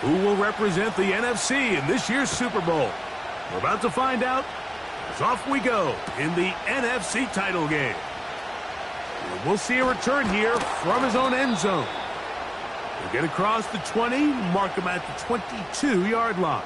Who will represent the NFC in this year's Super Bowl? We're about to find out as off we go in the NFC title game. We'll see a return here from his own end zone. He'll get across the 20, mark him at the 22-yard line.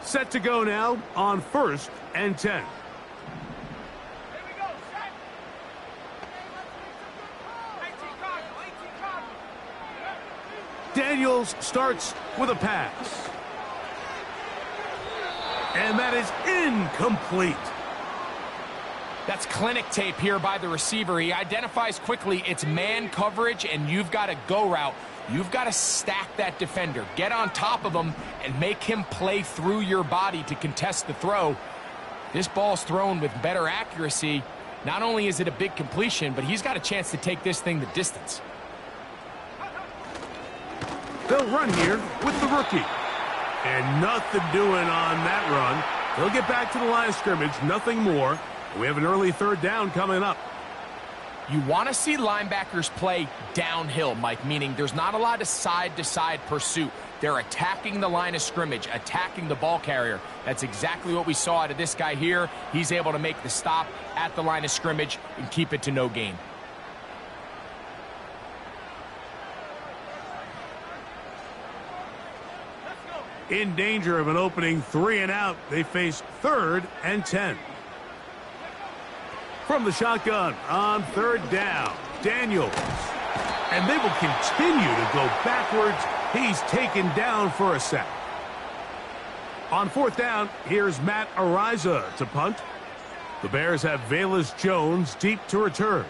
Set to go now on 1st and 10. Daniels starts with a pass. And that is incomplete. That's clinic tape here by the receiver. He identifies quickly it's man coverage, and you've got a go route. You've got to stack that defender, get on top of him, and make him play through your body to contest the throw. This ball's thrown with better accuracy. Not only is it a big completion, but he's got a chance to take this thing the distance. They'll run here with the rookie. And nothing doing on that run. They'll get back to the line of scrimmage, nothing more. We have an early 3rd down coming up. You want to see linebackers play downhill, Mike, meaning there's not a lot of side-to-side pursuit. They're attacking the line of scrimmage, attacking the ball carrier. That's exactly what we saw out of this guy here. He's able to make the stop at the line of scrimmage and keep it to no gain. In danger of an opening 3 and out, they face 3rd and 10. From the shotgun on 3rd down, Daniels. And they will continue to go backwards. He's taken down for a sack. On 4th down, here's Matt Ariza to punt. The Bears have Velus Jones deep to return.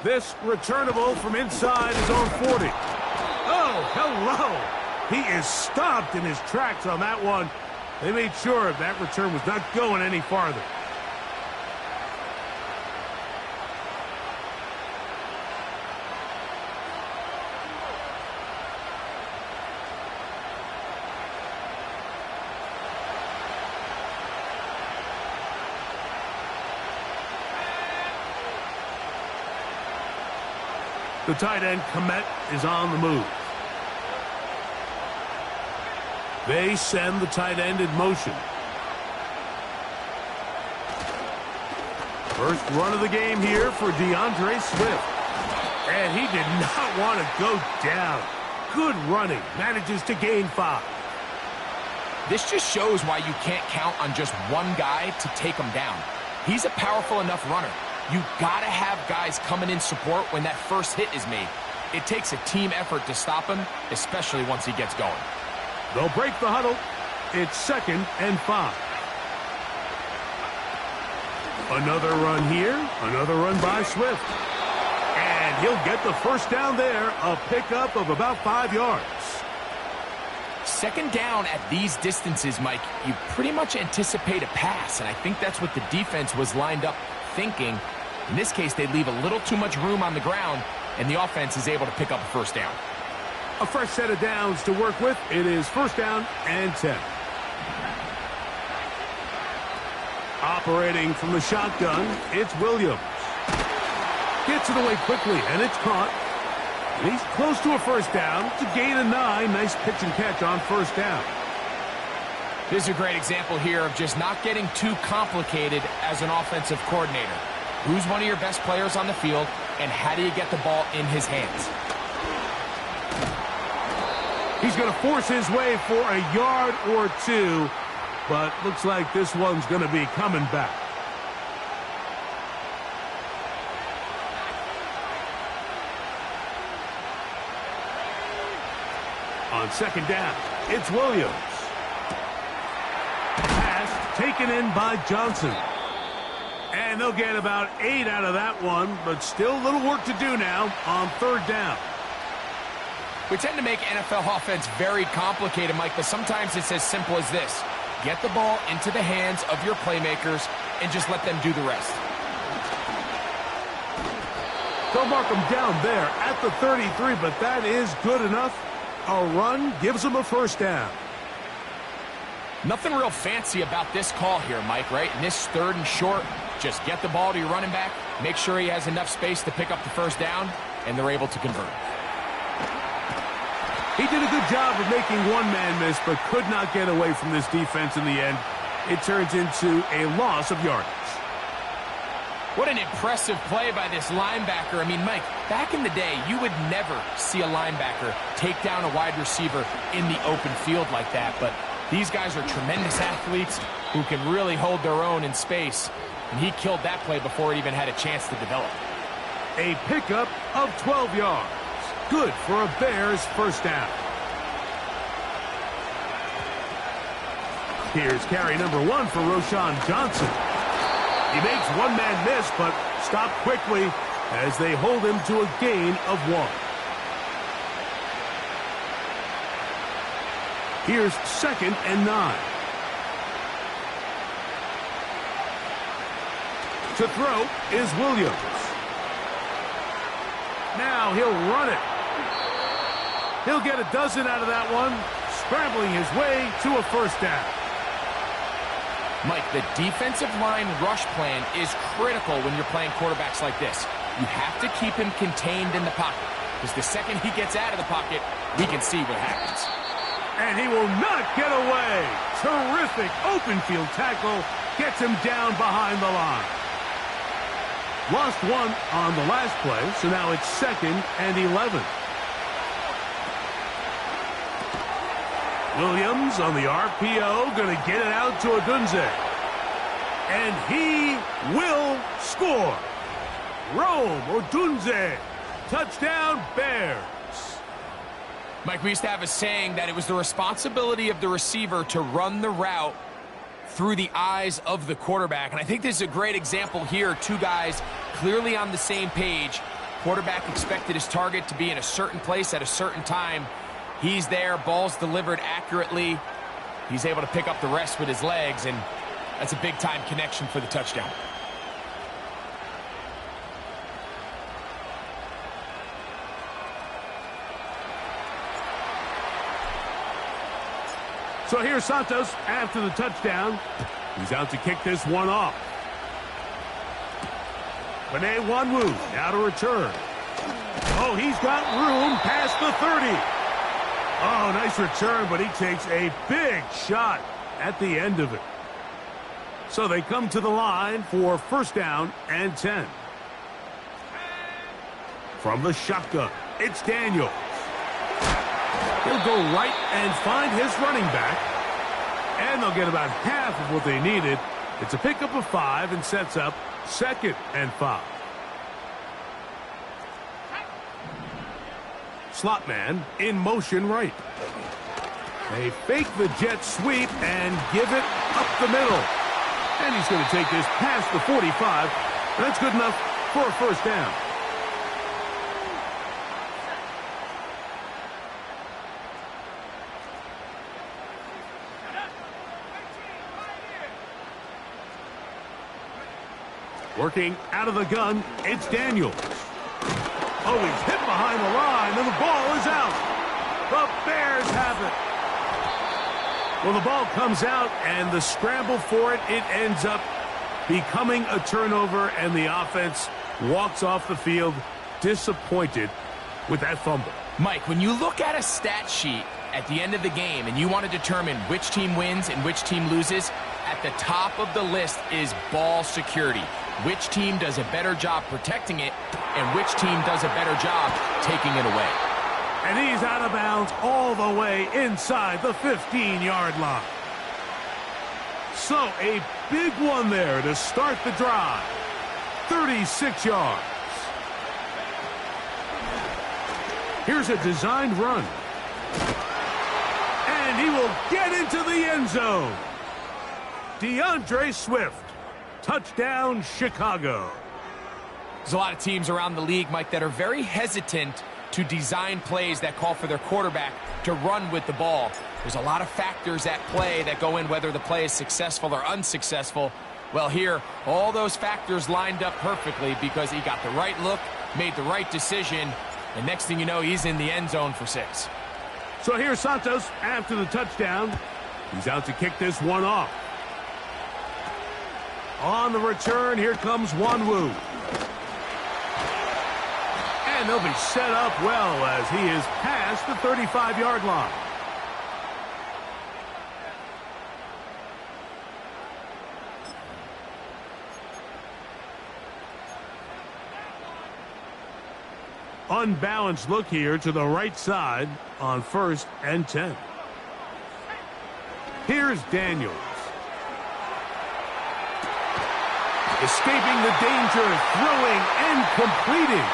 This returnable from inside his own 40. Oh, hello. He is stopped in his tracks on that one. They made sure that return was not going any farther. The tight end, Komet, is on the move. They send the tight end in motion. First run of the game here for DeAndre Swift. And he did not want to go down. Good running. Manages to gain 5. This just shows why you can't count on just one guy to take him down. He's a powerful enough runner. You got to have guys coming in support when that first hit is made. It takes a team effort to stop him, especially once he gets going. They'll break the huddle. It's 2nd and 5. Another run here. Another run by Swift. And he'll get the first down there. A pickup of about 5 yards. 2nd down at these distances, Mike, you pretty much anticipate a pass, and I think that's what the defense was lined up thinking. In this case, they leave a little too much room on the ground, and the offense is able to pick up a 1st down. A fresh set of downs to work with. It is 1st down and 10. Operating from the shotgun, it's Williams. Gets it away quickly, and it's caught. And he's close to a 1st down to gain a 9. Nice pitch and catch on 1st down. This is a great example here of just not getting too complicated as an offensive coordinator. Who's one of your best players on the field, and how do you get the ball in his hands? He's going to force his way for a yard or 2, but looks like this one's going to be coming back. On second down, it's Williams. Pass taken in by Johnson. And they'll get about 8 out of that one, but still a little work to do now on third down. We tend to make NFL offense very complicated, Mike, but sometimes it's as simple as this. Get the ball into the hands of your playmakers and just let them do the rest. They'll mark them down there at the 33, but that is good enough. A run gives them a first down. Nothing real fancy about this call here, Mike, right? In this third and short, just get the ball to your running back, make sure he has enough space to pick up the first down, and they're able to convert. He did a good job of making one man miss, but could not get away from this defense in the end. It turns into a loss of yardage. What an impressive play by this linebacker. I mean, Mike, back in the day, you would never see a linebacker take down a wide receiver in the open field like that. But these guys are tremendous athletes who can really hold their own in space. And he killed that play before it even had a chance to develop. A pickup of 12 yards. Good for a Bears first down. Here's carry number 1 for Roschon Johnson. He makes one man miss, but stopped quickly as they hold him to a gain of 1. Here's 2nd and 9. To throw is Williams. Now he'll run it. He'll get a dozen out of that one, scrambling his way to a first down. Mike, the defensive line rush plan is critical when you're playing quarterbacks like this. You have to keep him contained in the pocket, because the second he gets out of the pocket, we can see what happens. And he will not get away. Terrific open field tackle gets him down behind the line. Lost one on the last play, so now it's 2nd and 11. Williams on the RPO, going to get it out to Odunze. And he will score. Rome Odunze. Touchdown, Bears. Mike, we used to have a saying that it was the responsibility of the receiver to run the route through the eyes of the quarterback. And I think this is a great example here. Two guys clearly on the same page. Quarterback expected his target to be in a certain place at a certain time. He's there, ball's delivered accurately. He's able to pick up the rest with his legs, and that's a big-time connection for the touchdown. So here's Santos after the touchdown. He's out to kick this one off. Benet Wanwu now to return. Oh, he's got room past the 30. Oh, nice return, but he takes a big shot at the end of it. So they come to the line for first down and 10. From the shotgun, it's Daniels. He'll go right and find his running back. And they'll get about half of what they needed. It's a pickup of 5 and sets up 2nd and 5. Slot man in motion right. They fake the jet sweep and give it up the middle. And he's going to take this past the 45. That's good enough for a first down. Working out of the gun, it's Daniels. Oh, he's hit behind the line, and the ball is out. The Bears have it. Well, the ball comes out, and the scramble for it, it ends up becoming a turnover, and the offense walks off the field disappointed with that fumble. Mike, when you look at a stat sheet at the end of the game and you want to determine which team wins and which team loses, at the top of the list is ball security. Which team does a better job protecting it, and which team does a better job taking it away. And he's out of bounds all the way inside the 15-yard line. So a big one there to start the drive. 36 yards. Here's a designed run. And he will get into the end zone. DeAndre Swift. Touchdown, Chicago. There's a lot of teams around the league, Mike, that are very hesitant to design plays that call for their quarterback to run with the ball. There's a lot of factors at play that go in whether the play is successful or unsuccessful. Well, here, all those factors lined up perfectly because he got the right look, made the right decision, and next thing you know, he's in the end zone for 6. So here's Santos after the touchdown. He's out to kick this one off. On the return, here comes Wanwu. And they'll be set up well as he is past the 35-yard line. Unbalanced look here to the right side on 1st and 10. Here's Daniels. Escaping the danger, throwing and completing.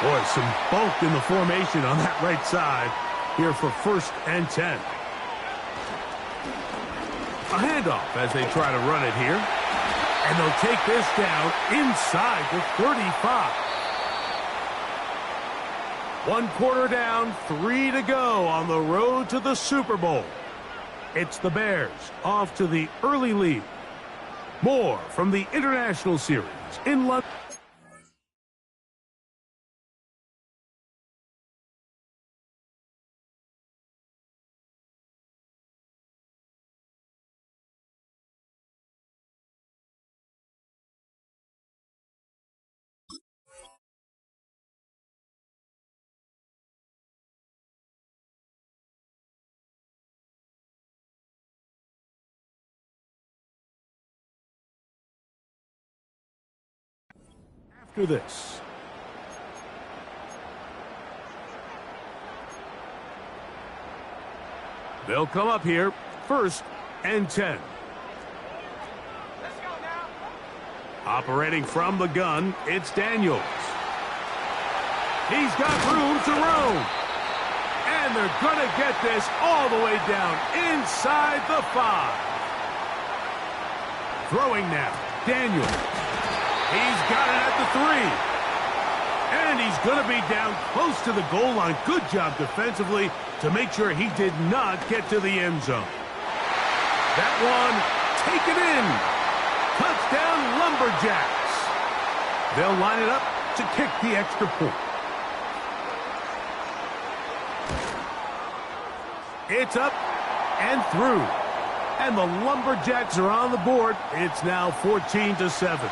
Boy, some bulk in the formation on that right side here for 1st and 10. A handoff as they try to run it here. And they'll take this down inside the 35. 1 quarter down, 3 to go on the road to the Super Bowl. It's the Bears off to the early lead. More from the International Series in London. After this. They'll come up here, 1st and 10. Let's go now. Operating from the gun, it's Daniels. He's got room to roam. And they're going to get this all the way down inside the 5. Throwing now, Daniels. He's got it at the 3. And he's going to be down close to the goal line. Good job defensively to make sure he did not get to the end zone. That one taken in. Touchdown, Lumberjacks. They'll line it up to kick the extra point. It's up and through. And the Lumberjacks are on the board. It's now 14-7.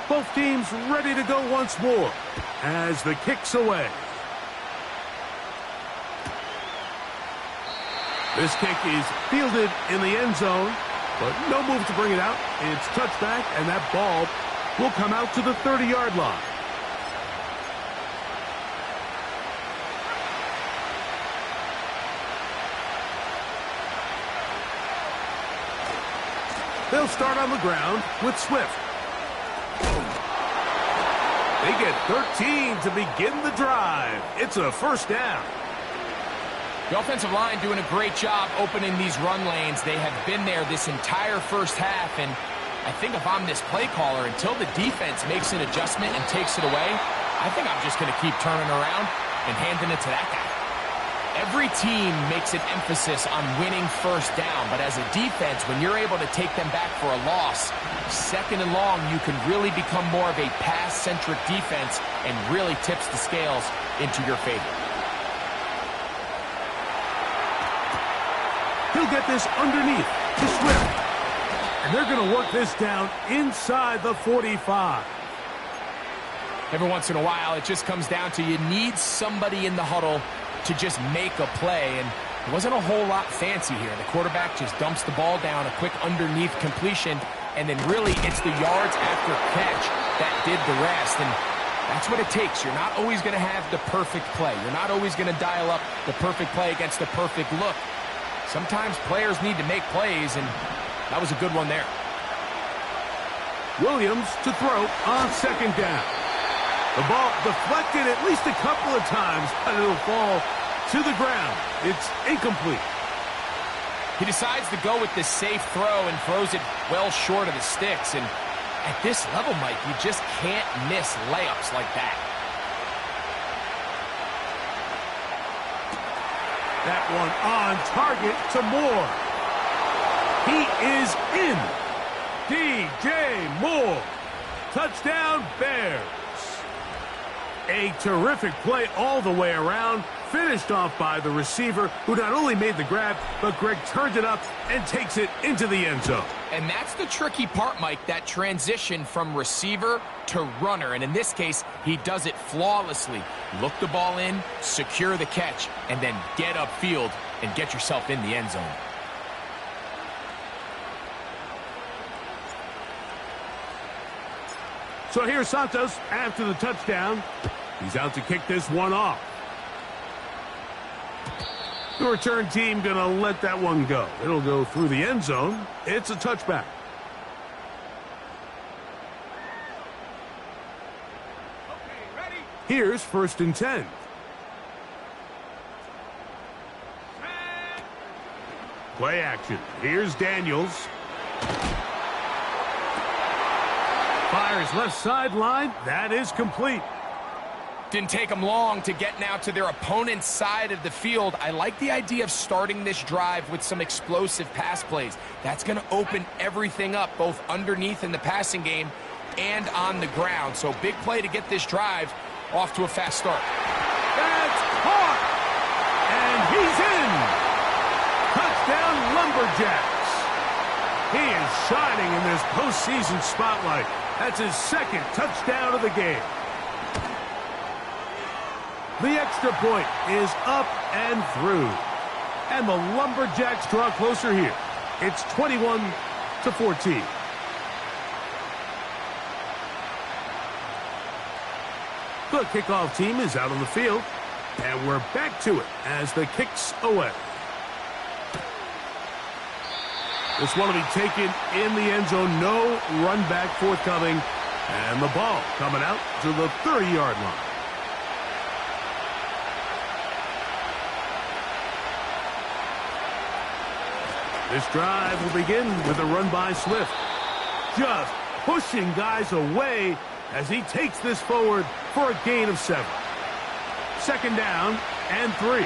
Both teams ready to go once more as the kick's away. This kick is fielded in the end zone, but no move to bring it out. It's touchback, and that ball will come out to the 30-yard line. They'll start on the ground with Swift. They get 13 to begin the drive. It's a 1st down. The offensive line doing a great job opening these run lanes. They have been there this entire 1st half, and I think if I'm this play caller, until the defense makes an adjustment and takes it away, I think I'm just going to keep turning around and handing it to that guy. Every team makes an emphasis on winning 1st down, but as a defense, when you're able to take them back for a loss, 2nd and long, you can really become more of a pass-centric defense and really tips the scales into your favor. He'll get this underneath to Swift. And they're going to work this down inside the 45. Every once in a while, it just comes down to you need somebody in the huddle to just make a play, and it wasn't a whole lot fancy here. The quarterback just dumps the ball down, a quick underneath completion, and then really it's the yards after catch that did the rest, and that's what it takes. You're not always going to have the perfect play. You're not always going to dial up the perfect play against the perfect look. Sometimes players need to make plays, and that was a good one there. Williams to throw on 2nd down. The ball deflected at least a couple of times, but it'll fall to the ground. It's incomplete. He decides to go with this safe throw and throws it well short of the sticks. And at this level, Mike, you just can't miss layups like that. That one on target to Moore. He is in. DJ Moore. Touchdown, Bears. A terrific play all the way around. Finished off by the receiver, who not only made the grab, but Greg turned it up and takes it into the end zone. And that's the tricky part, Mike, that transition from receiver to runner. And in this case, he does it flawlessly. Look the ball in, secure the catch, and then get upfield and get yourself in the end zone. So here's Santos after the touchdown. He's out to kick this one off. The return team going to let that one go. It'll go through the end zone. It's a touchback. Okay, ready? Here's 1st and 10. Play action. Here's Daniels. Fires left sideline. That is complete. Didn't take them long to get now to their opponent's side of the field. I like the idea of starting this drive with some explosive pass plays. That's going to open everything up, both underneath in the passing game and on the ground. So big play to get this drive off to a fast start. That's caught! And he's in! Touchdown, Lumberjacks! He is shining in this postseason spotlight. That's his 2nd touchdown of the game. The extra point is up and through. And the Lumberjacks draw closer here. It's 21-14. The kickoff team is out on the field. And we're back to it as the kick's away. This one will be taken in the end zone. No run back forthcoming. And the ball coming out to the 30-yard line. This drive will begin with a run by Swift. Just pushing guys away as he takes this forward for a gain of 7. 2nd down and 3.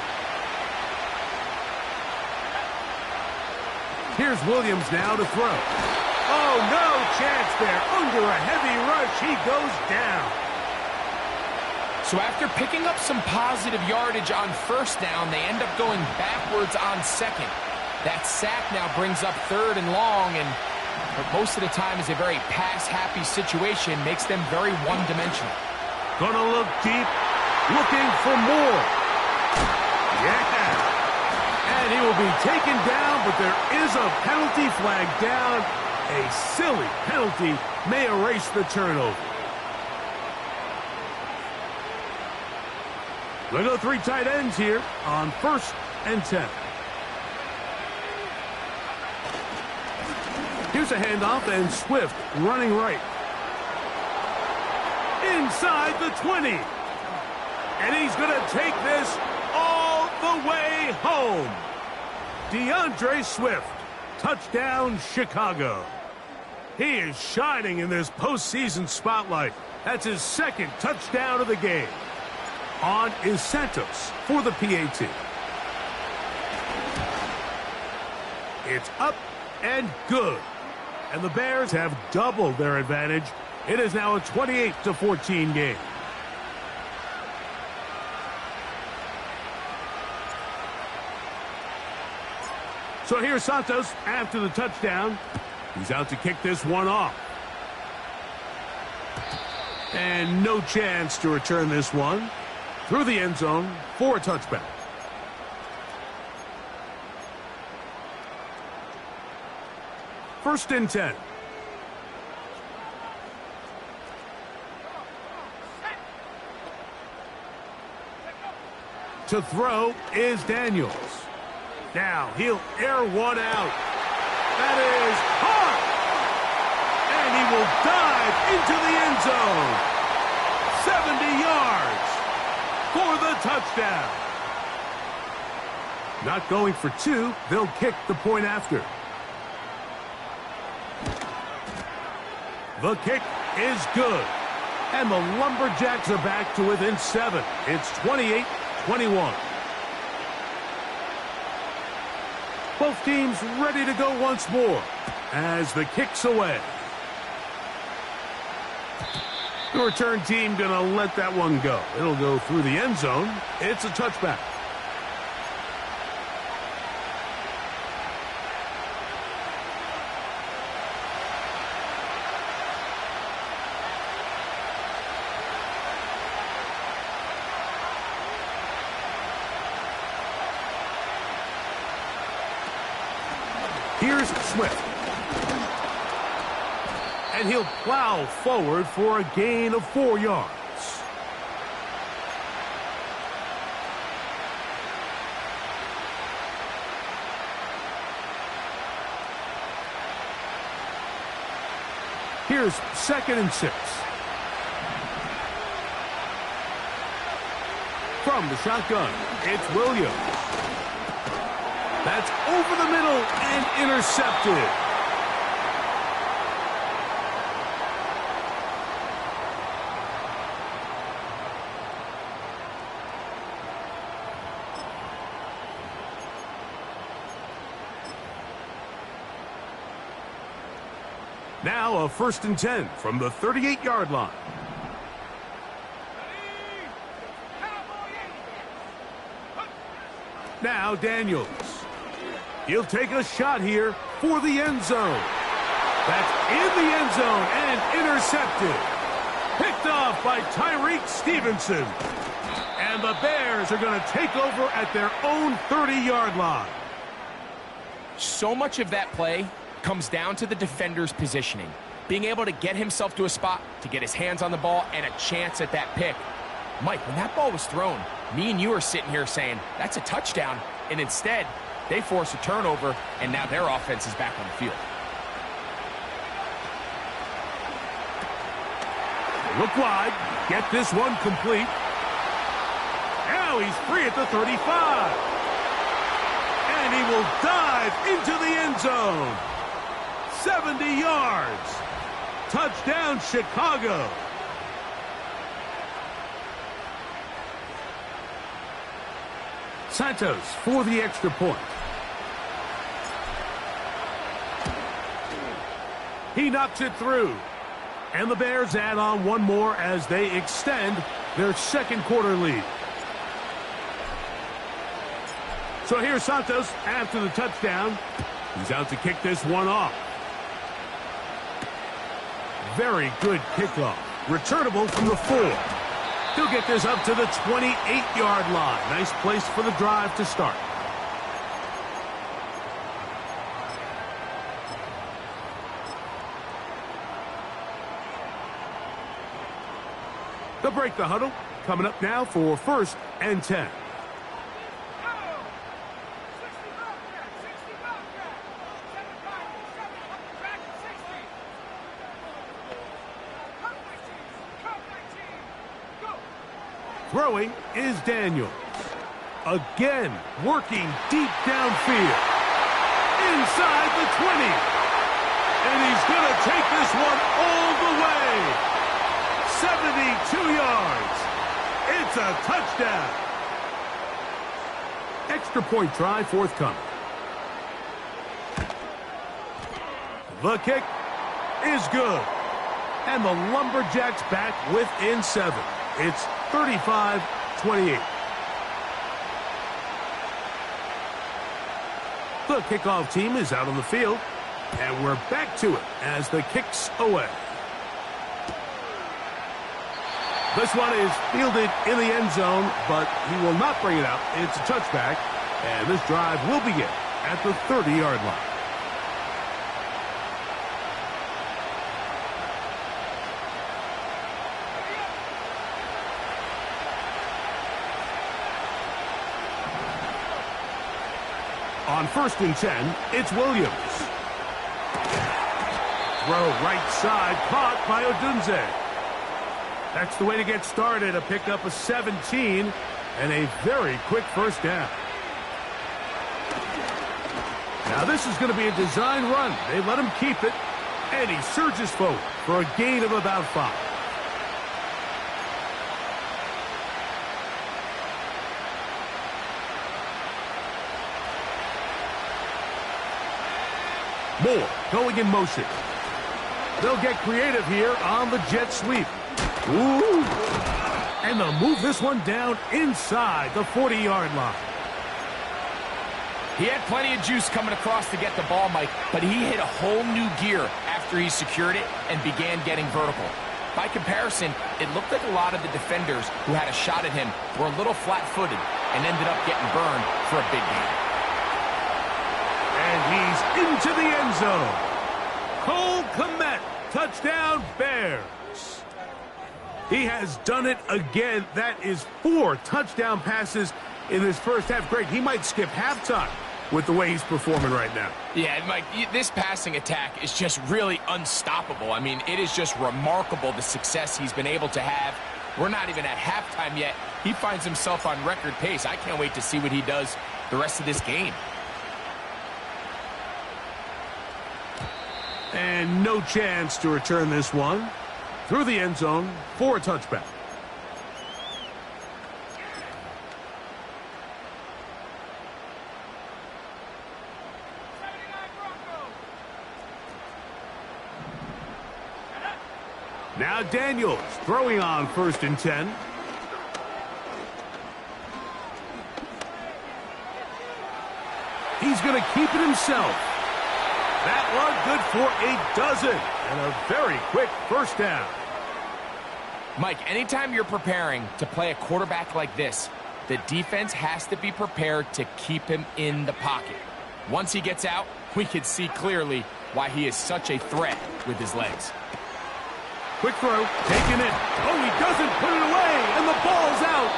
Here's Williams now to throw. Oh, no chance there. Under a heavy rush, he goes down. So after picking up some positive yardage on 1st down, they end up going backwards on 2nd. That sack now brings up 3rd and long, and most of the time is a very pass-happy situation, makes them very one-dimensional. Gonna look deep, looking for more. Yeah. And he will be taken down, but there is a penalty flag down. A silly penalty may erase the turnover. We'll go 3 tight ends here on 1st and 10. Here's a handoff, and Swift running right. Inside the 20. And he's going to take this all the way home. DeAndre Swift. Touchdown, Chicago. He is shining in this postseason spotlight. That's his 2nd touchdown of the game. On is Santos for the PAT. It's up and good. And the Bears have doubled their advantage. It is now a 28-14 game. So here's Santos after the touchdown. He's out to kick this one off. And no chance to return this one through the end zone for a touchback. First and 10. To throw is Daniels. Now he'll air one out. That is caught. And he will dive into the end zone. 70 yards for the touchdown. Not going for two, they'll kick the point after. The kick is good. And the Lumberjacks are back to within 7. It's 28-21. Both teams ready to go once more as the kick's away. The return team going to let that one go. It'll go through the end zone. It's a touchback. Here's Swift. And he'll plow forward for a gain of 4 yards. Here's 2nd and 6. From the shotgun, it's Williams. That's over the middle and intercepted. Now a 1st and 10 from the 38-yard line. Now Daniels. He'll take a shot here for the end zone. That's in the end zone and intercepted. Picked off by Tyreek Stevenson. And the Bears are going to take over at their own 30-yard line. So much of that play comes down to the defender's positioning. Being able to get himself to a spot, to get his hands on the ball, and a chance at that pick. Mike, when that ball was thrown, me and you are sitting here saying, that's a touchdown. And instead, they force a turnover, and now their offense is back on the field. Look wide. Get this one complete. Now he's free at the 35. And he will dive into the end zone. 70 yards. Touchdown, Chicago. Santos for the extra point. He knocks it through. And the Bears add on one more as they extend their 2nd quarter lead. So here's Santos after the touchdown. He's out to kick this one off. Very good kickoff. Returnable from the 4. He'll get this up to the 28-yard line. Nice place for the drive to start. They'll break the huddle. Coming up now for 1st and 10. Throwing is Daniels. Again, working deep downfield. Inside the 20. And he's going to take this one all the way. 72 yards. It's a touchdown. Extra point try forthcoming. The kick is good. And the Lumberjacks back within 7. It's 35-28. The kickoff team is out on the field, and we're back to it as the kick's away. This one is fielded in the end zone, but he will not bring it out. It's a touchback, and this drive will begin at the 30-yard line. On 1st and 10, it's Williams. Throw right side, caught by Odunze. That's the way to get started, a pickup of 17 and a very quick first down. Now this is going to be a design run. They let him keep it, and he surges forward for a gain of about 5. Moore going in motion. They'll get creative here on the jet sweep. Ooh. And they'll move this one down inside the 40-yard line. He had plenty of juice coming across to get the ball, Mike, but he hit a whole new gear after he secured it and began getting vertical. By comparison, it looked like a lot of the defenders who had a shot at him were a little flat-footed and ended up getting burned for a big gain. And he's into the end zone. Cole Kmet, touchdown Bears. He has done it again. That is 4 touchdown passes in this first half. Greg, he might skip halftime with the way he's performing right now. Yeah, Mike, this passing attack is just really unstoppable. I mean, it is just remarkable the success he's been able to have. We're not even at halftime yet. He finds himself on record pace. I can't wait to see what he does the rest of this game. And no chance to return this one through the end zone for a touchback. Now Daniels throwing on 1st and 10. He's going to keep it himself. That one good for a dozen and a very quick first down. Mike, anytime you're preparing to play a quarterback like this, the defense has to be prepared to keep him in the pocket. Once he gets out, we can see clearly why he is such a threat with his legs. Quick throw, taking it. Oh, he doesn't put it away, and the ball's out.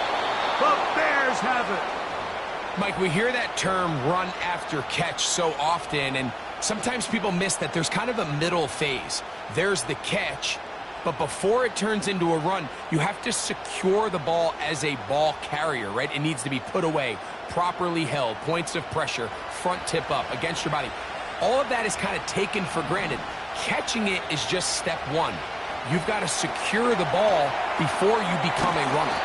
The Bears have it. Mike, we hear that term run after catch so often, and sometimes people miss that there's kind of a middle phase. There's the catch, but before it turns into a run, you have to secure the ball as a ball carrier, right? It needs to be put away, properly held, points of pressure, front tip up against your body. All of that is kind of taken for granted. Catching it is just step one. You've got to secure the ball before you become a runner.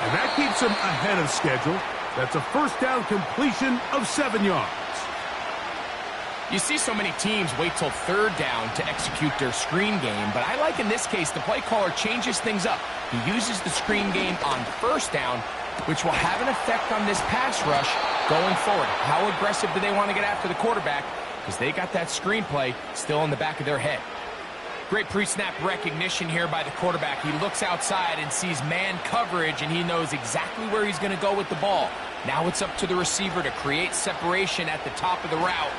And that keeps him ahead of schedule. That's a first down completion of 7 yards. You see so many teams wait till 3rd down to execute their screen game, but I like in this case the play caller changes things up. He uses the screen game on 1st down, which will have an effect on this pass rush going forward. How aggressive do they want to get after the quarterback? Because they got that screenplay still in the back of their head. Great pre-snap recognition here by the quarterback. He looks outside and sees man coverage, and he knows exactly where he's going to go with the ball. Now it's up to the receiver to create separation at the top of the route.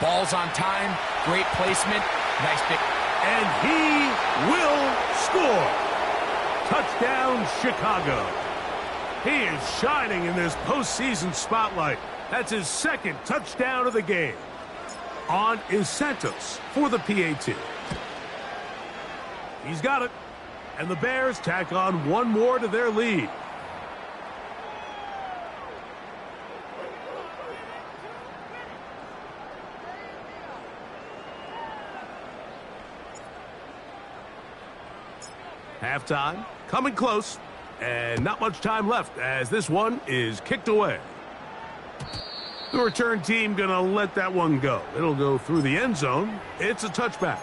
Ball's on time, great placement, nice pick. And he will score. Touchdown, Chicago. He is shining in this postseason spotlight. That's his 2nd touchdown of the game. On is Santos for the PAT. He's got it. And the Bears tack on one more to their lead. Halftime, coming close, and not much time left as this one is kicked away. The return team gonna let that one go. It'll go through the end zone. It's a touchback.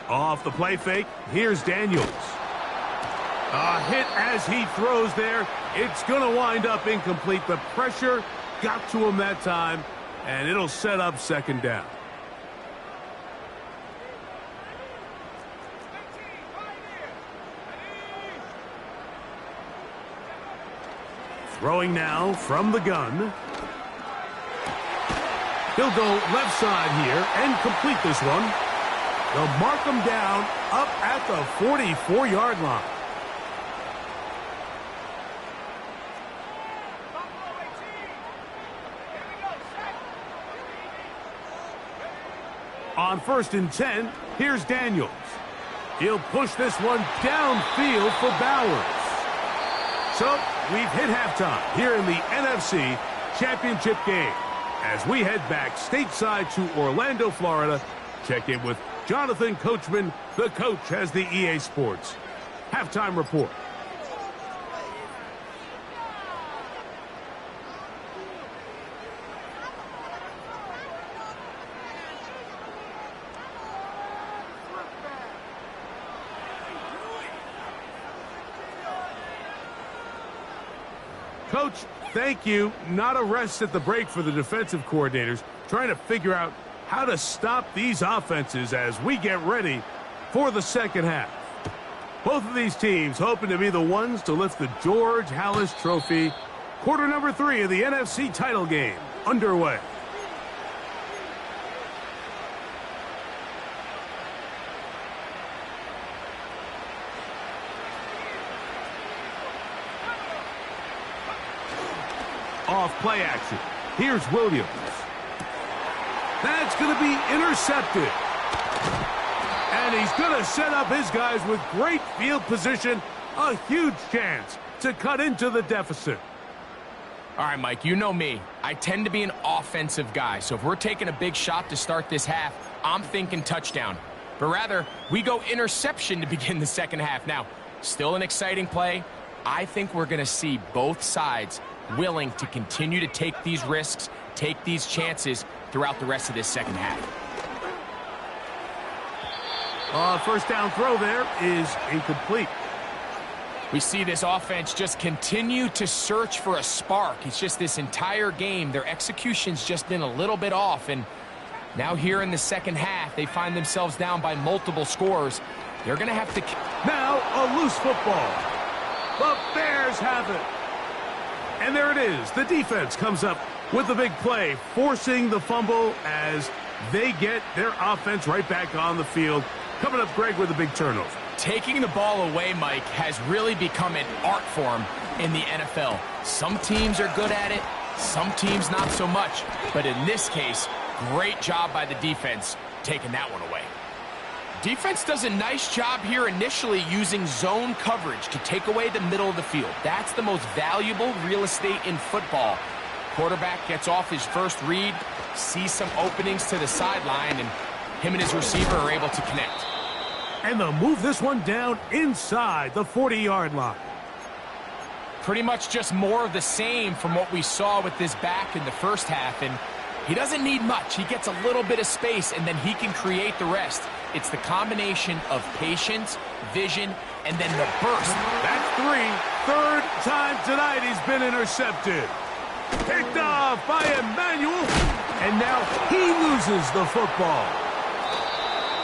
Off the play fake, here's Daniels. A hit as he throws there. It's going to wind up incomplete. The pressure got to him that time, and it'll set up 2nd down. Throwing now from the gun. He'll go left side here and complete this one. They'll mark him down up at the 44-yard line. On 1st and 10, here's Daniels. He'll push this one downfield for Bowers. So, we've hit halftime here in the NFC Championship game. As we head back stateside to Orlando, Florida, check in with Jonathan Coachman. The coach has the EA Sports halftime report. Coach, thank you. Not a rest at the break for the defensive coordinators, trying to figure out how to stop these offenses as we get ready for the second half. Both of these teams hoping to be the ones to lift the George Halas Trophy. Quarter number 3 of the NFC title game underway. Off play action. Here's Williams. That's going to be intercepted. And he's going to set up his guys with great field position. A huge chance to cut into the deficit. All right, Mike, you know me. I tend to be an offensive guy. So if we're taking a big shot to start this half, I'm thinking touchdown. But rather, we go interception to begin the second half. Now, still an exciting play. I think we're going to see both sides willing to continue to take these risks, take these chances throughout the rest of this second half. First down throw there is incomplete. We see this offense just continue to search for a spark. It's just this entire game, their execution's just been a little bit off. And now here in the second half, they find themselves down by multiple scores. They're going to have to... Now a loose football. The Bears have it. And there it is. The defense comes up with the big play, forcing the fumble as they get their offense right back on the field. Coming up, Greg, with a big turnover. Taking the ball away, Mike, has really become an art form in the NFL. Some teams are good at it, some teams not so much. But in this case, great job by the defense taking that one away. Defense does a nice job here initially using zone coverage to take away the middle of the field. That's the most valuable real estate in football. Quarterback gets off his first read, sees some openings to the sideline, and him and his receiver are able to connect. And they'll move this one down inside the 40-yard line. Pretty much just more of the same from what we saw with this back in the first half, and he doesn't need much. He gets a little bit of space, and then he can create the rest. It's the combination of patience, vision, and then the burst. That's 3. Third time tonight he's been intercepted. Picked off by Emmanuel, and now he loses the football.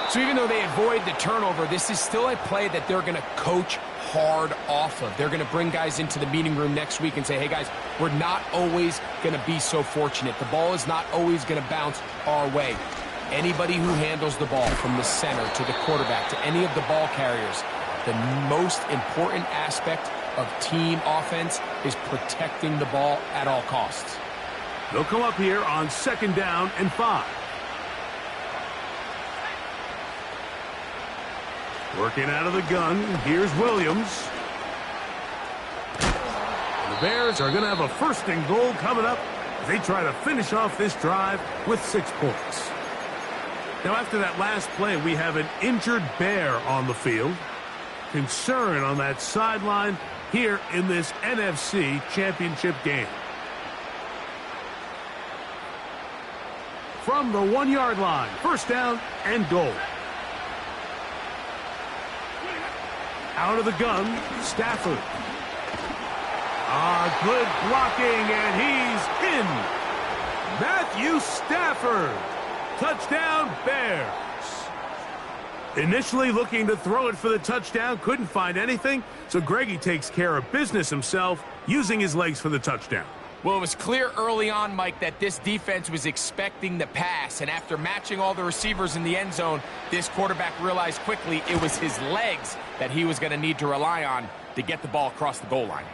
So even though they avoid the turnover, this is still a play that they're going to coach hard off of. They're going to bring guys into the meeting room next week and say, hey, guys, we're not always going to be so fortunate. The ball is not always going to bounce our way. Anybody who handles the ball from the center to the quarterback to any of the ball carriers, the most important aspect of team offense is protecting the ball at all costs. They'll come up here on 2nd down and 5. Working out of the gun, here's Williams. And the Bears are going to have a 1st and goal coming up as they try to finish off this drive with 6 points. Now, after that last play, we have an injured Bear on the field. Concern on that sideline here in this NFC Championship game. From the 1-yard line, 1st down and goal. Out of the gun, Stafford. Good blocking, and he's in. Matthew Stafford. Touchdown, Bears. Initially looking to throw it for the touchdown, couldn't find anything, so Greggy takes care of business himself, using his legs for the touchdown. Well, it was clear early on, Mike, that this defense was expecting the pass, and after matching all the receivers in the end zone, this quarterback realized quickly it was his legs that he was going to need to rely on to get the ball across the goal line.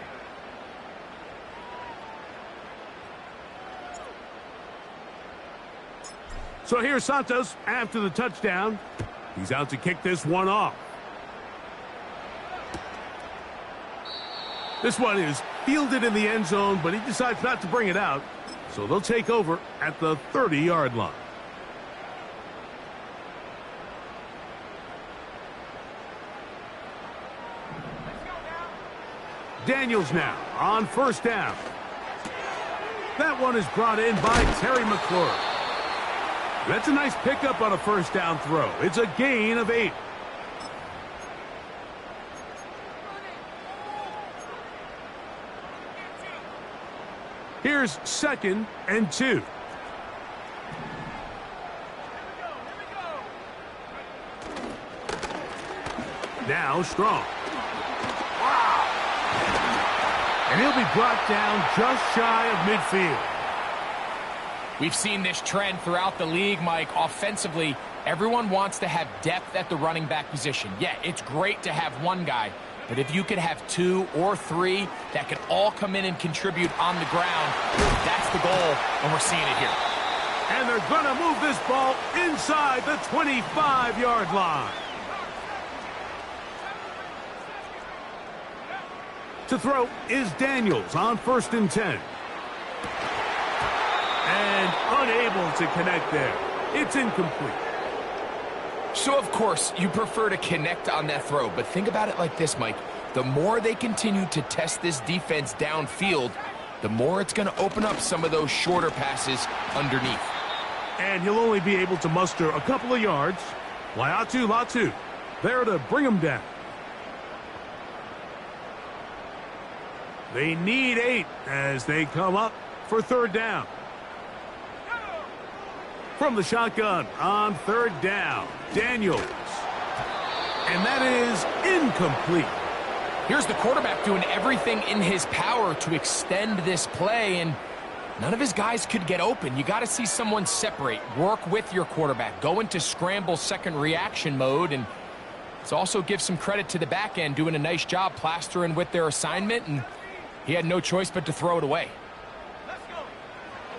So here's Santos after the touchdown. He's out to kick this one off. This one is fielded in the end zone, but he decides not to bring it out. So they'll take over at the 30-yard line. Daniels now on first down. That one is brought in by Terry McLaurin. That's a nice pickup on a first down throw. It's a gain of 8. Here's 2nd and 2. Now Strong. And he'll be brought down just shy of midfield. We've seen this trend throughout the league, Mike. Offensively, everyone wants to have depth at the running back position. Yeah, it's great to have one guy, but if you could have 2 or 3 that could all come in and contribute on the ground, that's the goal, and we're seeing it here. And they're going to move this ball inside the 25-yard line. To throw is Daniels on 1st and 10. And unable to connect there. It's incomplete. So, of course, you prefer to connect on that throw, but think about it like this, Mike. The more they continue to test this defense downfield, the more it's going to open up some of those shorter passes underneath. And he'll only be able to muster a couple of yards. Latu there to bring him down. They need 8 as they come up for 3rd down. From the shotgun on 3rd down, Daniels. And that is incomplete. Here's the quarterback doing everything in his power to extend this play, and none of his guys could get open. You got to see someone separate, work with your quarterback, go into scramble second reaction mode, and let's also give some credit to the back end doing a nice job plastering with their assignment, and he had no choice but to throw it away.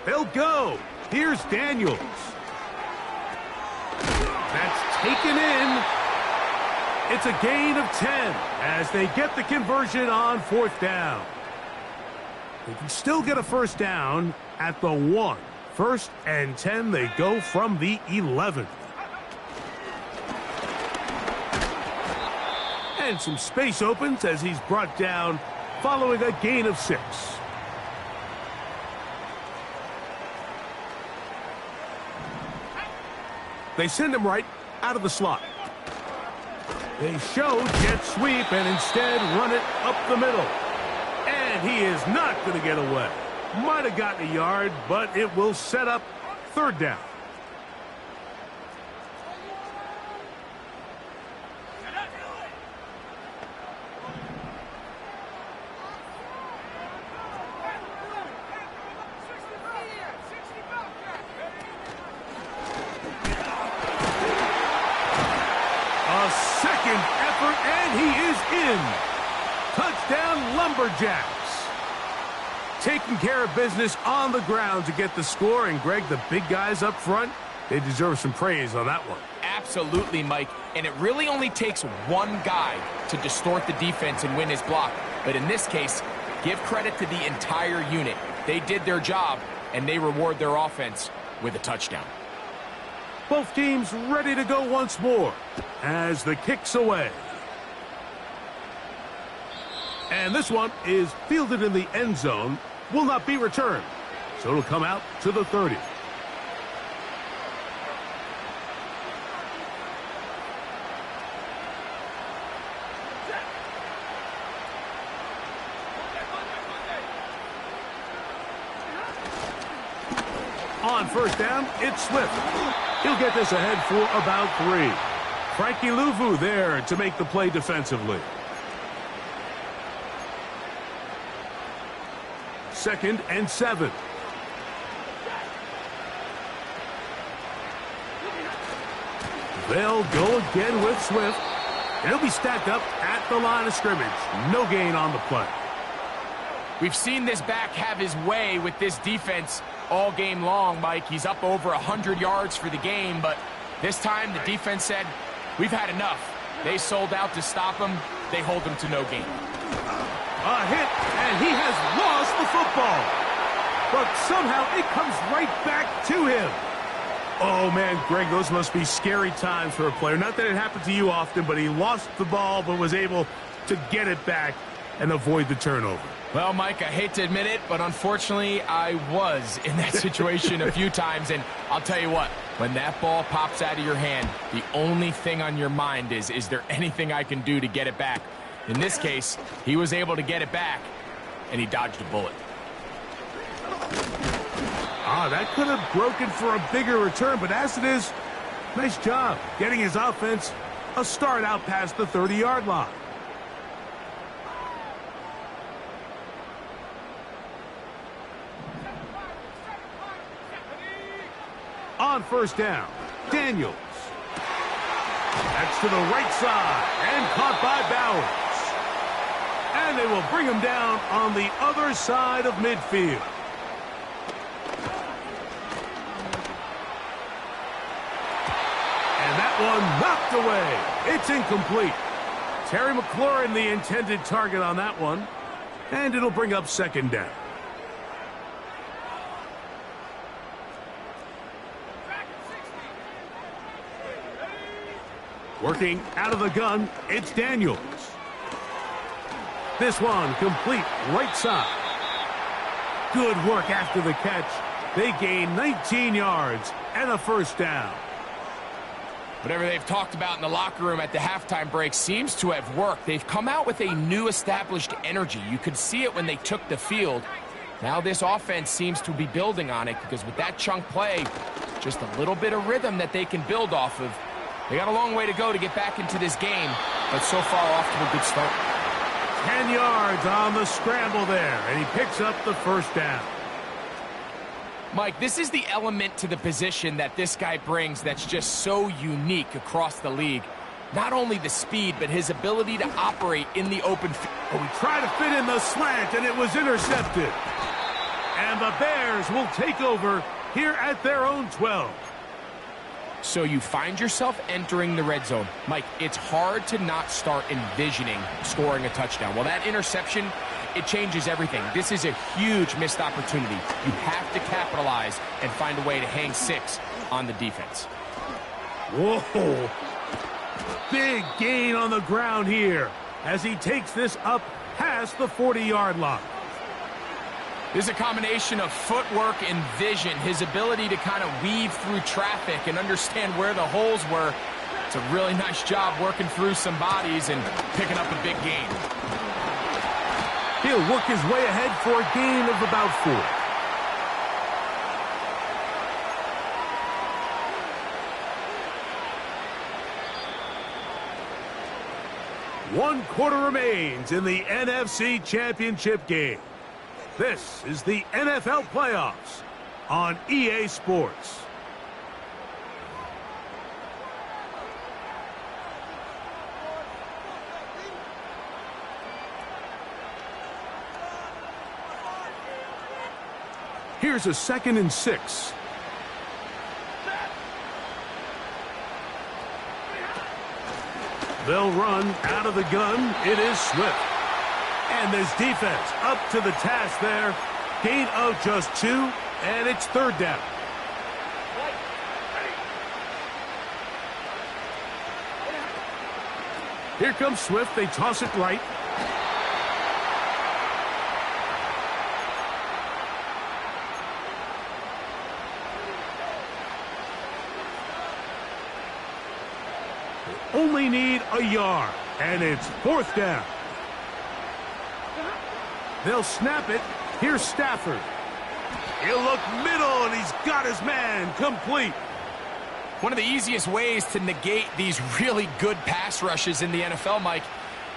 They'll go. Here's Daniels. That's taken in. It's a gain of 10 as they get the conversion on 4th down. They can still get a first down at the 1. 1st and 10, they go from the 11. And some space opens as he's brought down following a gain of 6. They send him right out of the slot. They show jet sweep and instead run it up the middle. And he is not going to get away. Might have gotten a yard, but it will set up 3rd down. Lumberjacks taking care of business on the ground to get the score. And Greg, the big guys up front, they deserve some praise on that one. Absolutely, Mike. And it really only takes one guy to distort the defense and win his block. But in this case, give credit to the entire unit. They did their job, and they reward their offense with a touchdown. Both teams ready to go once more as the kick's away. And this one is fielded in the end zone, will not be returned. So it'll come out to the 30. On 1st down, it's Swift. He'll get this ahead for about 3. Frankie Louvu there to make the play defensively. 2nd and 7. They'll go again with Swift. And he'll be stacked up at the line of scrimmage. No gain on the play. We've seen this back have his way with this defense. all game long, Mike. He's up over 100 yards for the game, but this time the defense said, we've had enough. They sold out to stop him. They hold him to no gain. A hit, and he has lost the football. But somehow it comes right back to him. Oh, man, Greg, those must be scary times for a player. Not that it happened to you often, but he lost the ball but was able to get it back and avoid the turnover. Well, Mike, I hate to admit it, but unfortunately, I was in that situation a few times. And I'll tell you what, when that ball pops out of your hand, the only thing on your mind is there anything I can do to get it back? In this case, he was able to get it back, and he dodged a bullet. That could have broken for a bigger return, but as it is, nice job getting his offense a start out past the 30-yard line. On first down, Daniels. That's to the right side and caught by Bowers. And they will bring him down on the other side of midfield. And that one knocked away. It's incomplete. Terry McLaurin, the intended target on that one. And it'll bring up second down. Working out of the gun, it's Daniels. This one complete right side. Good work after the catch. They gain 19 yards and a first down. Whatever they've talked about in the locker room at the halftime break seems to have worked. They've come out with a new established energy. You could see it when they took the field. Now this offense seems to be building on it because with that chunk play, just a little bit of rhythm that they can build off of. They got a long way to go to get back into this game, but so far off to a good start. 10 yards on the scramble there, and he picks up the first down. Mike, this is the element to the position that this guy brings that's just so unique across the league. Not only the speed, but his ability to operate in the open field. Oh, he tried to fit in the slant, and it was intercepted. And the Bears will take over here at their own 12. So you find yourself entering the red zone. Mike, it's hard to not start envisioning scoring a touchdown. Well, that interception, it changes everything. This is a huge missed opportunity. You have to capitalize and find a way to hang 6 on the defense. Whoa. Big gain on the ground here as he takes this up past the 40-yard line. This is a combination of footwork and vision, his ability to kind of weave through traffic and understand where the holes were. It's a really nice job working through some bodies and picking up a big gain. He'll work his way ahead for a gain of about 4. 1 quarter remains in the NFC Championship game. This is the NFL playoffs on EA Sports. Here's a 2nd and 6. They'll run out of the gun. It is Swift. And this defense up to the task there. Gain of just 2, and it's 3rd down. Here comes Swift. They toss it right. They only need a yard, and it's 4th down. They'll snap it. Here's Stafford. He'll look middle, and he's got his man complete. One of the easiest ways to negate these really good pass rushes in the NFL, Mike,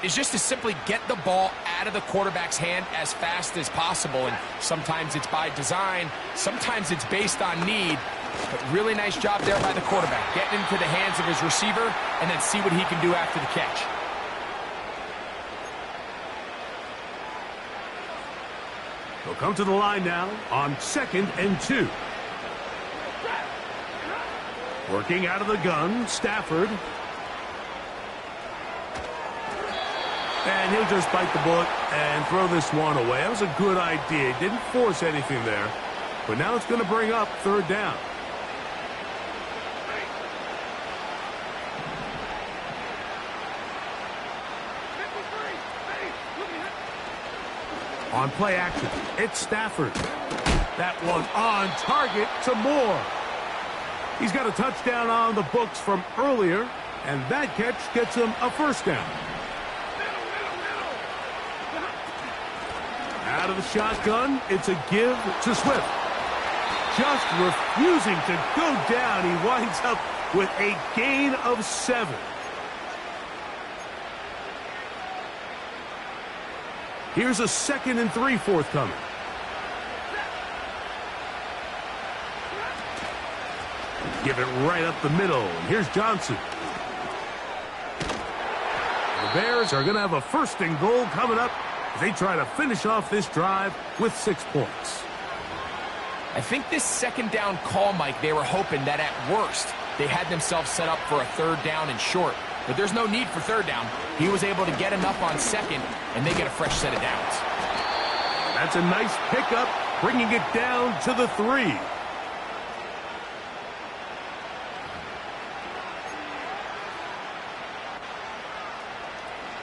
is just to simply get the ball out of the quarterback's hand as fast as possible. And sometimes it's by design, sometimes it's based on need. But really nice job there by the quarterback, getting into the hands of his receiver and then see what he can do after the catch. They'll come to the line now on 2nd and 2. Working out of the gun, Stafford. And he'll just bite the bullet and throw this one away. That was a good idea. He didn't force anything there. But now it's going to bring up 3rd down. On play action, it's Stafford. That one on target to Moore. He's got a touchdown on the books from earlier, and that catch gets him a 1st down. Out of the shotgun, it's a give to Swift. Just refusing to go down. He winds up with a gain of 7. Here's a 2nd and 3 forthcoming. Give it right up the middle. And here's Johnson. The Bears are going to have a 1st and goal coming up as they try to finish off this drive with 6 points. I think this 2nd down call, Mike, they were hoping that at worst they had themselves set up for a 3rd down and short. But there's no need for 3rd down. He was able to get enough on 2nd, and they get a fresh set of downs. That's a nice pickup, bringing it down to the 3.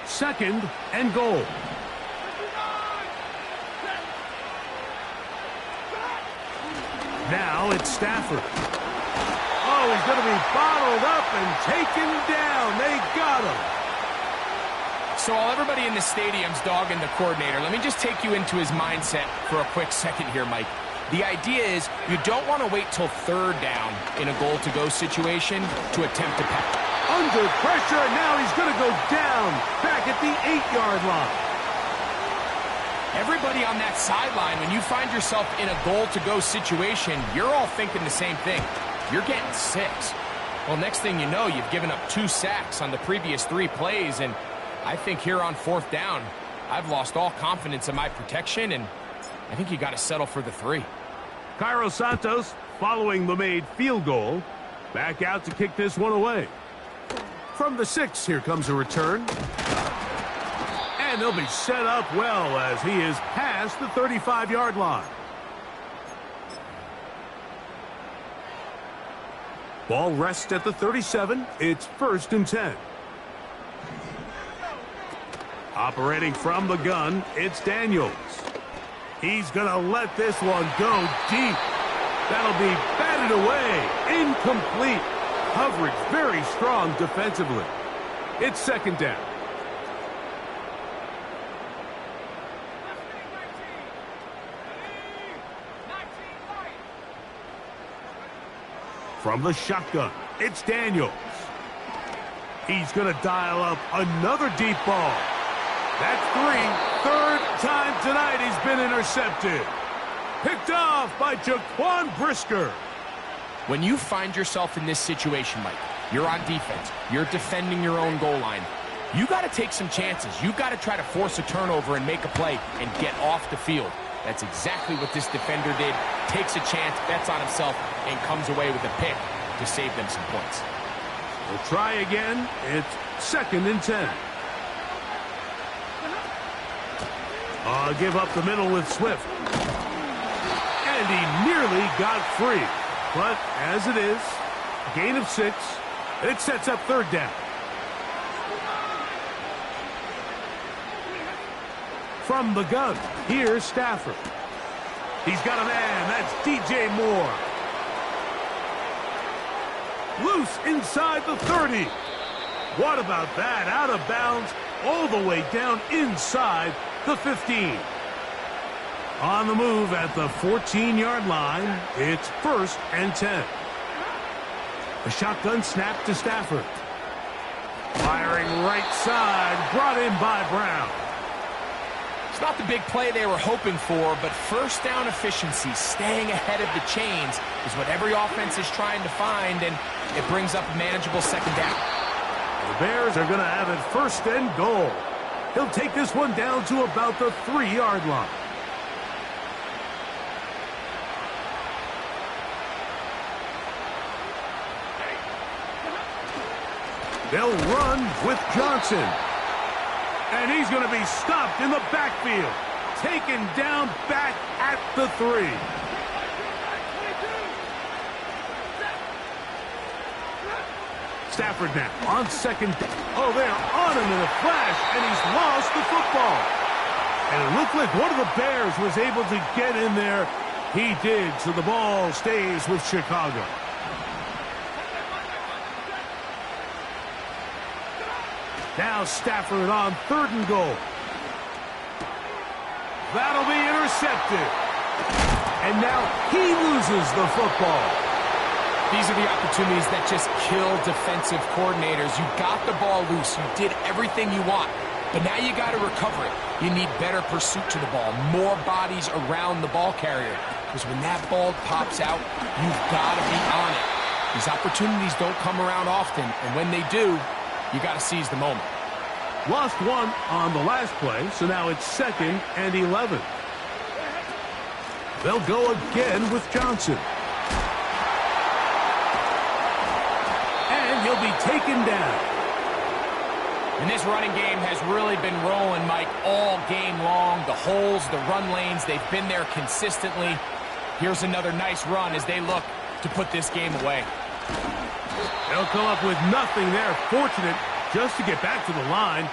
Second and goal. Now it's Stafford. Oh, he's going to be bottled up and taken down. They got him. So while everybody in the stadium's dogging the coordinator, let me just take you into his mindset for a quick second here, Mike. The idea is you don't want to wait till 3rd down in a goal-to-go situation to attempt to pass. Under pressure, and now he's going to go down back at the 8-yard line. Everybody on that sideline, when you find yourself in a goal-to-go situation, you're all thinking the same thing. You're getting 6. Well, next thing you know, you've given up 2 sacks on the previous 3 plays, and I think here on 4th down, I've lost all confidence in my protection, and I think you got to settle for the 3. Cairo Santos, following the made field goal, back out to kick this one away. From the 6, here comes a return. And they'll be set up well as he is past the 35-yard line. Ball rests at the 37. It's 1st and 10. Operating from the gun, it's Daniels. He's going to let this one go deep. That'll be batted away. Incomplete. Coverage very strong defensively. It's 2nd down. From the shotgun, it's Daniels. He's going to dial up another deep ball. That's 3. 3rd time tonight he's been intercepted. Picked off by Jaquan Brisker. When you find yourself in this situation, Mike, you're on defense, you're defending your own goal line, you got to take some chances. You got to try to force a turnover and make a play and get off the field. That's exactly what this defender did. Takes a chance, bets on himself, and comes away with a pick to save them some points. We'll try again. It's 2nd and 10. Give up the middle with Swift. And he nearly got free. But as it is, gain of 6, it sets up 3rd down. From the gun, here's Stafford. He's got a man, that's DJ Moore. Loose inside the 30. What about that? Out of bounds, all the way down inside the 15. On the move at the 14-yard line, it's 1st and 10. A shotgun snap to Stafford. Firing right side, brought in by Brown. It's not the big play they were hoping for, but 1st down efficiency, staying ahead of the chains, is what every offense is trying to find, and it brings up a manageable 2nd down. The Bears are going to have it 1st and goal. He'll take this one down to about the 3-yard line. They'll run with Johnson. And he's going to be stopped in the backfield. Taken down back at the 3. Stafford now on second. Oh, they're on him in a flash, and he's lost the football. And it looked like one of the Bears was able to get in there. He did, so the ball stays with Chicago. Now Stafford on 3rd and goal. That'll be intercepted. And now he loses the football. These are the opportunities that just kill defensive coordinators. You got the ball loose. You did everything you want. But now you got to recover it. You need better pursuit to the ball, more bodies around the ball carrier. Because when that ball pops out, you've got to be on it. These opportunities don't come around often, and when they do, you got to seize the moment. Lost one on the last play, so now it's 2nd and 11. They'll go again with Johnson. And he'll be taken down. And this running game has really been rolling, Mike, all game long. The holes, the run lanes, they've been there consistently. Here's another nice run as they look to put this game away. They'll come up with nothing there. Fortunate just to get back to the line.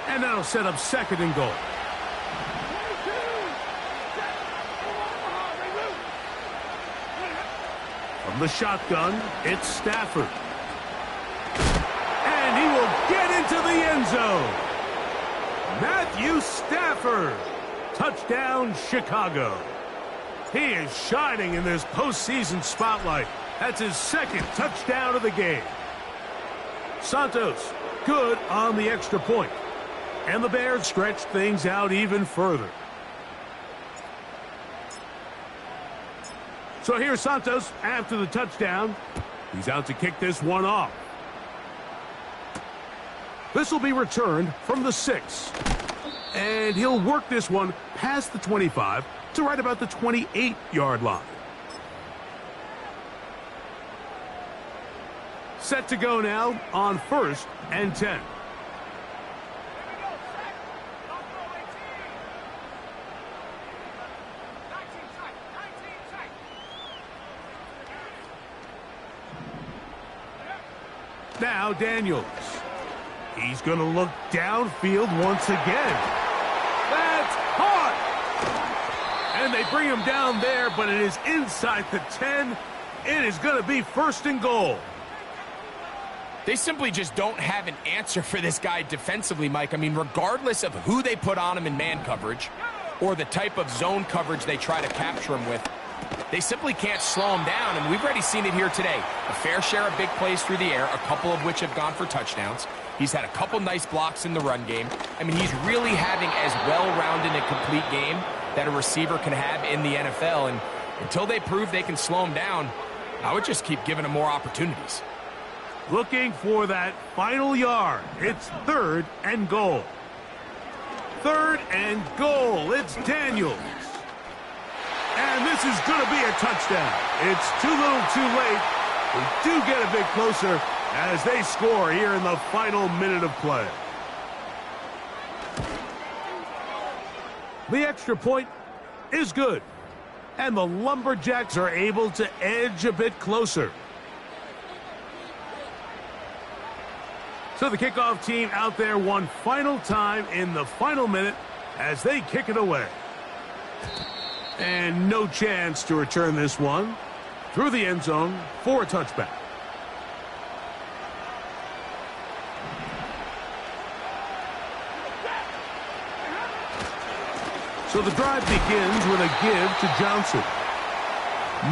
And that'll set up 2nd and goal. From the shotgun, it's Stafford. And he will get into the end zone. Matthew Stafford. Touchdown, Chicago. He is shining in this postseason spotlight. That's his 2nd touchdown of the game. Santos, good on the extra point. And the Bears stretch things out even further. So here's Santos after the touchdown. He's out to kick this one off. This will be returned from the 6. And he'll work this one past the 25 to right about the 28-yard line. Set to go now on 1st and 10. Now Daniels. He's going to look downfield once again. That's caught! And they bring him down there, but it is inside the 10. It is going to be 1st and goal. They simply just don't have an answer for this guy defensively, Mike. I mean, regardless of who they put on him in man coverage or the type of zone coverage they try to capture him with, they simply can't slow him down, and we've already seen it here today. A fair share of big plays through the air, a couple of which have gone for touchdowns. He's had a couple nice blocks in the run game. I mean, he's really having as well-rounded and complete game that a receiver can have in the NFL, and until they prove they can slow him down, I would just keep giving him more opportunities. Looking for that final yard. It's 3rd and goal. 3rd and goal. It's Daniels. And this is going to be a touchdown. It's too little too late. We do get a bit closer as they score here in the final minute of play. The extra point is good. And the Lumberjacks are able to edge a bit closer. So the kickoff team out there one final time in the final minute as they kick it away. And no chance to return this one through the end zone for a touchback. So the drive begins with a give to Johnson.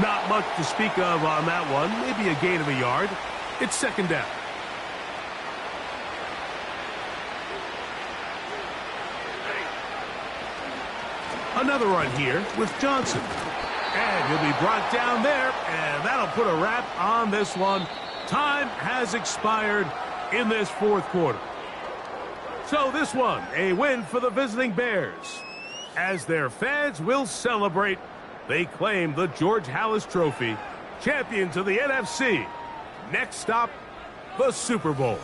Not much to speak of on that one. Maybe a gain of a yard. It's 2nd down. Another run here with Johnson. And he'll be brought down there, and that'll put a wrap on this one. Time has expired in this 4th quarter. So this one, a win for the visiting Bears. As their fans will celebrate, they claim the George Halas Trophy, champions of the NFC. Next stop, the Super Bowl.